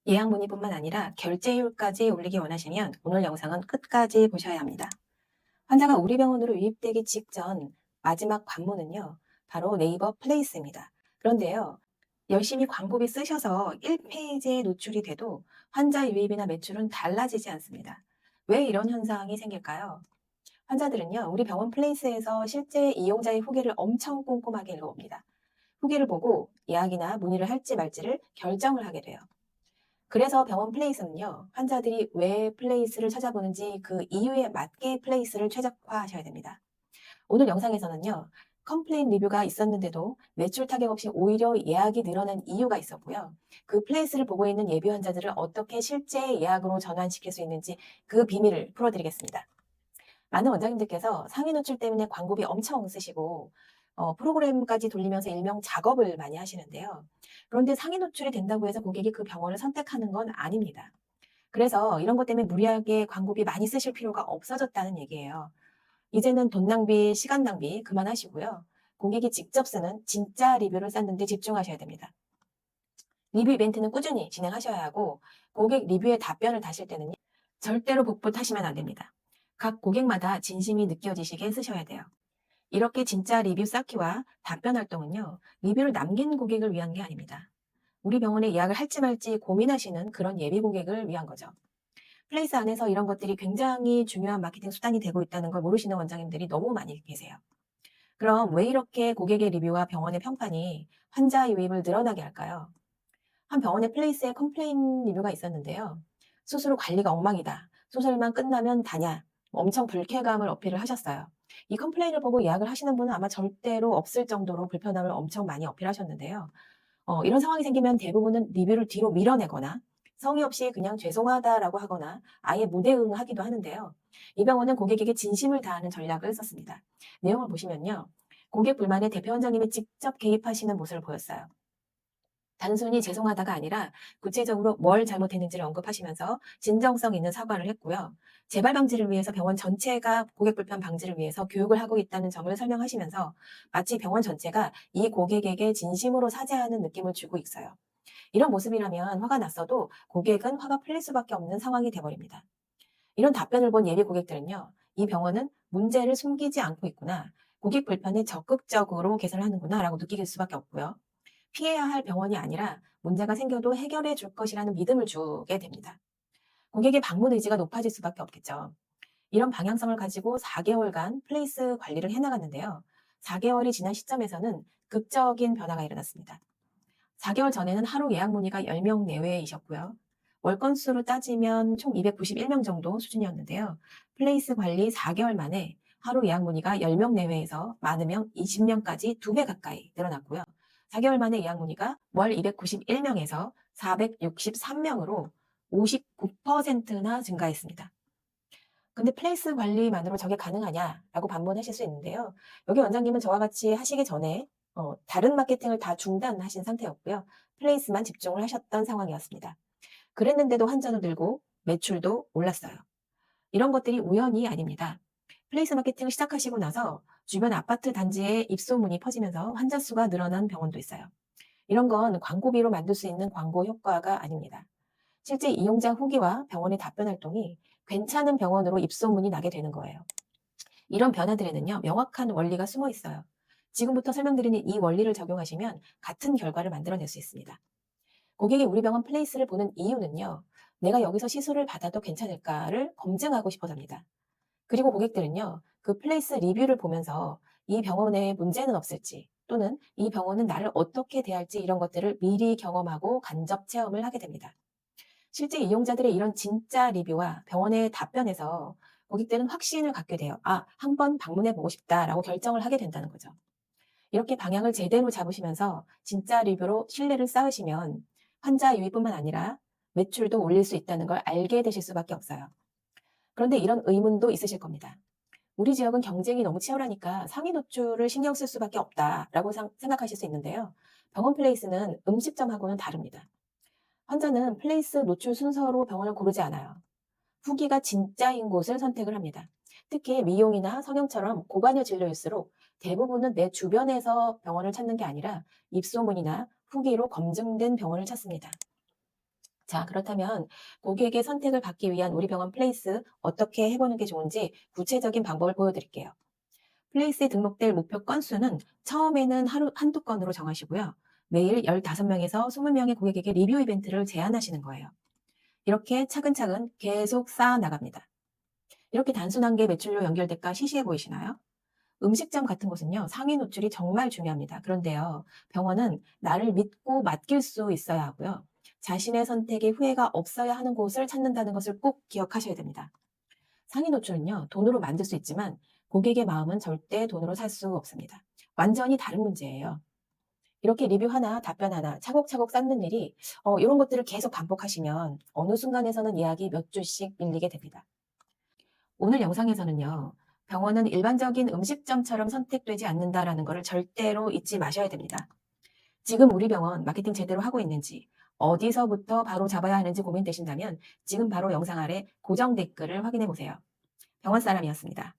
예약 문의뿐만 아니라 결제율까지 올리기 원하시면 오늘 영상은 끝까지 보셔야 합니다. 환자가 우리 병원으로 유입되기 직전 마지막 관문은요, 바로 네이버 플레이스입니다. 그런데요, 열심히 광고비 쓰셔서 1페이지에 노출이 돼도 환자 유입이나 매출은 달라지지 않습니다. 왜 이런 현상이 생길까요? 환자들은요, 우리 병원 플레이스에서 실제 이용자의 후기를 엄청 꼼꼼하게 읽어봅니다. 후기를 보고 예약이나 문의를 할지 말지를 결정을 하게 돼요. 그래서 병원 플레이스는요, 환자들이 왜 플레이스를 찾아보는지 그 이유에 맞게 플레이스를 최적화하셔야 됩니다. 오늘 영상에서는요, 컴플레인 리뷰가 있었는데도 매출 타격 없이 오히려 예약이 늘어난 이유가 있었고요. 그 플레이스를 보고 있는 예비 환자들을 어떻게 실제 예약으로 전환시킬 수 있는지 그 비밀을 풀어드리겠습니다. 많은 원장님들께서 상위 노출 때문에 광고비 엄청 쓰시고 프로그램까지 돌리면서 일명 작업을 많이 하시는데요. 그런데 상위 노출이 된다고 해서 고객이 그 병원을 선택하는 건 아닙니다. 그래서 이런 것 때문에 무리하게 광고비 많이 쓰실 필요가 없어졌다는 얘기예요. 이제는 돈 낭비, 시간 낭비 그만하시고요. 고객이 직접 쓰는 진짜 리뷰를 쌓는 데 집중하셔야 됩니다. 리뷰 이벤트는 꾸준히 진행하셔야 하고 고객 리뷰에 답변을 다실 때는 절대로 복붙하시면 안 됩니다. 각 고객마다 진심이 느껴지시게 쓰셔야 돼요. 이렇게 진짜 리뷰 쌓기와 답변 활동은요, 리뷰를 남긴 고객을 위한 게 아닙니다. 우리 병원에 예약을 할지 말지 고민하시는 그런 예비 고객을 위한 거죠. 플레이스 안에서 이런 것들이 굉장히 중요한 마케팅 수단이 되고 있다는 걸 모르시는 원장님들이 너무 많이 계세요. 그럼 왜 이렇게 고객의 리뷰와 병원의 평판이 환자 유입을 늘어나게 할까요? 한 병원의 플레이스에 컴플레인 리뷰가 있었는데요. 수술 관리가 엉망이다. 수술만 끝나면 다냐. 엄청 불쾌감을 어필을 하셨어요. 이 컴플레인을 보고 예약을 하시는 분은 아마 절대로 없을 정도로 불편함을 엄청 많이 어필하셨는데요. 이런 상황이 생기면 대부분은 리뷰를 뒤로 밀어내거나 성의 없이 그냥 죄송하다라고 하거나 아예 무대응하기도 하는데요. 이 병원은 고객에게 진심을 다하는 전략을 썼습니다. 내용을 보시면요. 고객 불만에 대표 원장님이 직접 개입하시는 모습을 보였어요. 단순히 죄송하다가 아니라 구체적으로 뭘 잘못했는지를 언급하시면서 진정성 있는 사과를 했고요. 재발 방지를 위해서 병원 전체가 고객 불편 방지를 위해서 교육을 하고 있다는 점을 설명하시면서 마치 병원 전체가 이 고객에게 진심으로 사죄하는 느낌을 주고 있어요. 이런 모습이라면 화가 났어도 고객은 화가 풀릴 수밖에 없는 상황이 돼버립니다. 이런 답변을 본 예비 고객들은요, 이 병원은 문제를 숨기지 않고 있구나, 고객 불편에 적극적으로 개선을 하는구나 라고 느낄 수밖에 없고요. 피해야 할 병원이 아니라 문제가 생겨도 해결해 줄 것이라는 믿음을 주게 됩니다. 고객의 방문 의지가 높아질 수밖에 없겠죠. 이런 방향성을 가지고 4개월간 플레이스 관리를 해나갔는데요. 4개월이 지난 시점에서는 극적인 변화가 일어났습니다. 4개월 전에는 하루 예약 문의가 10명 내외이셨고요. 월 건수로 따지면 총 291명 정도 수준이었는데요. 플레이스 관리 4개월 만에 하루 예약 문의가 10명 내외에서 많으면 20명까지 2배 가까이 늘어났고요. 4개월 만에 예약 문의가 월 291명에서 463명으로 59%나 증가했습니다. 근데 플레이스 관리만으로 저게 가능하냐라고 반문하실 수 있는데요. 여기 원장님은 저와 같이 하시기 전에 다른 마케팅을 다 중단하신 상태였고요. 플레이스만 집중을 하셨던 상황이었습니다. 그랬는데도 환자도 늘고 매출도 올랐어요. 이런 것들이 우연이 아닙니다. 플레이스 마케팅을 시작하시고 나서 주변 아파트 단지에 입소문이 퍼지면서 환자 수가 늘어난 병원도 있어요. 이런 건 광고비로 만들 수 있는 광고 효과가 아닙니다. 실제 이용자 후기와 병원의 답변 활동이 괜찮은 병원으로 입소문이 나게 되는 거예요. 이런 변화들에는요, 명확한 원리가 숨어 있어요. 지금부터 설명드리는 이 원리를 적용하시면 같은 결과를 만들어낼 수 있습니다. 고객이 우리 병원 플레이스를 보는 이유는요, 내가 여기서 시술을 받아도 괜찮을까를 검증하고 싶어서입니다. 그리고 고객들은요, 그 플레이스 리뷰를 보면서 이 병원에 문제는 없을지 또는 이 병원은 나를 어떻게 대할지 이런 것들을 미리 경험하고 간접 체험을 하게 됩니다. 실제 이용자들의 이런 진짜 리뷰와 병원의 답변에서 고객들은 확신을 갖게 돼요. 아, 한번 방문해 보고 싶다라고 결정을 하게 된다는 거죠. 이렇게 방향을 제대로 잡으시면서 진짜 리뷰로 신뢰를 쌓으시면 환자 유입뿐만 아니라 매출도 올릴 수 있다는 걸 알게 되실 수밖에 없어요. 그런데 이런 의문도 있으실 겁니다. 우리 지역은 경쟁이 너무 치열하니까 상위 노출을 신경 쓸 수밖에 없다라고 생각하실 수 있는데요. 병원 플레이스는 음식점하고는 다릅니다. 환자는 플레이스 노출 순서로 병원을 고르지 않아요. 후기가 진짜인 곳을 선택을 합니다. 특히 미용이나 성형처럼 고관여 진료일수록 대부분은 내 주변에서 병원을 찾는 게 아니라 입소문이나 후기로 검증된 병원을 찾습니다. 자, 그렇다면 고객의 선택을 받기 위한 우리 병원 플레이스 어떻게 해보는 게 좋은지 구체적인 방법을 보여드릴게요. 플레이스에 등록될 목표 건수는 처음에는 하루 한두 건으로 정하시고요. 매일 15명에서 20명의 고객에게 리뷰 이벤트를 제안하시는 거예요. 이렇게 차근차근 계속 쌓아 나갑니다. 이렇게 단순한 게 매출로 연결될까 시시해 보이시나요? 음식점 같은 곳은요, 상위 노출이 정말 중요합니다. 그런데요, 병원은 나를 믿고 맡길 수 있어야 하고요. 자신의 선택에 후회가 없어야 하는 곳을 찾는다는 것을 꼭 기억하셔야 됩니다. 상위 노출은요, 돈으로 만들 수 있지만 고객의 마음은 절대 돈으로 살 수 없습니다. 완전히 다른 문제예요. 이렇게 리뷰 하나, 답변 하나, 차곡차곡 쌓는 일이, 이런 것들을 계속 반복하시면 어느 순간에서는 예약이 몇 주씩 밀리게 됩니다. 오늘 영상에서는요, 병원은 일반적인 음식점처럼 선택되지 않는다라는 것을 절대로 잊지 마셔야 됩니다. 지금 우리 병원 마케팅 제대로 하고 있는지, 어디서부터 바로 잡아야 하는지 고민되신다면 지금 바로 영상 아래 고정 댓글을 확인해 보세요. 병원 사람이었습니다.